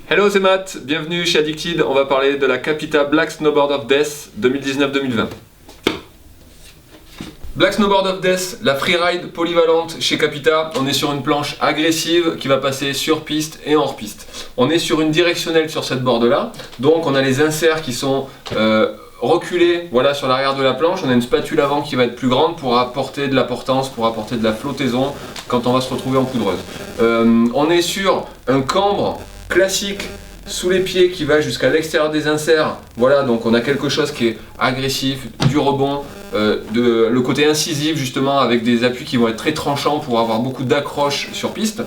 Hello, c'est Matt, bienvenue chez Addicted. On va parler de la Capita Black Snowboard of Death 2019-2020. Black Snowboard of Death, la freeride polyvalente chez Capita. On est sur une planche agressive qui va passer sur piste et hors piste. On est sur une directionnelle sur cette board là, donc on a les inserts qui sont reculés, voilà, sur l'arrière de la planche. On a une spatule avant qui va être plus grande pour apporter de la portance, pour apporter de la flottaison quand on va se retrouver en poudreuse. On est sur un cambre classique sous les pieds qui va jusqu'à l'extérieur des inserts. Voilà, donc on a quelque chose qui est agressif, du rebond, le côté incisif justement, avec des appuis qui vont être très tranchants pour avoir beaucoup d'accroche sur piste.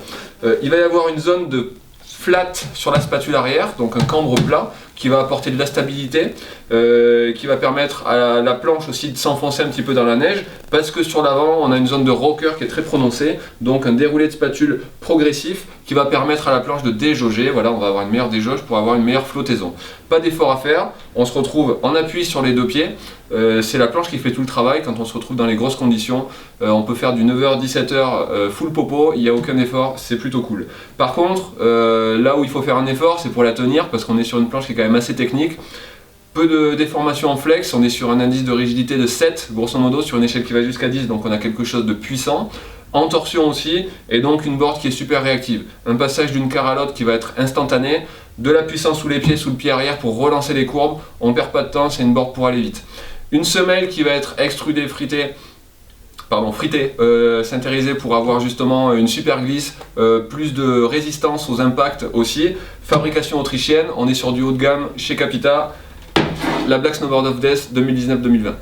Il va y avoir une zone de flat sur la spatule arrière, donc un cambre plat qui va apporter de la stabilité, qui va permettre à la planche aussi de s'enfoncer un petit peu dans la neige, parce que sur l'avant on a une zone de rocker qui est très prononcée, donc un déroulé de spatule progressif qui va permettre à la planche de déjauger. Voilà, on va avoir une meilleure déjauge pour avoir une meilleure flottaison. Pas d'effort à faire, on se retrouve en appui sur les deux pieds. C'est la planche qui fait tout le travail quand on se retrouve dans les grosses conditions. On peut faire du 9h-17h full popo, il n'y a aucun effort, c'est plutôt cool. Par contre, là où il faut faire un effort, c'est pour la tenir, parce qu'on est sur une planche qui est quand même assez technique. Peu de déformation en flex, on est sur un indice de rigidité de 7, grosso modo, sur une échelle qui va jusqu'à 10, donc on a quelque chose de puissant. En torsion aussi, et donc une board qui est super réactive. Un passage d'une carre à l'autre qui va être instantané, de la puissance sous les pieds, sous le pied arrière pour relancer les courbes, on perd pas de temps, c'est une board pour aller vite. Une semelle qui va être extrudée, fritée, sintérisée pour avoir justement une super glisse, plus de résistance aux impacts aussi. Fabrication autrichienne, on est sur du haut de gamme chez Capita, la Black Snowboard of Death 2019-2020.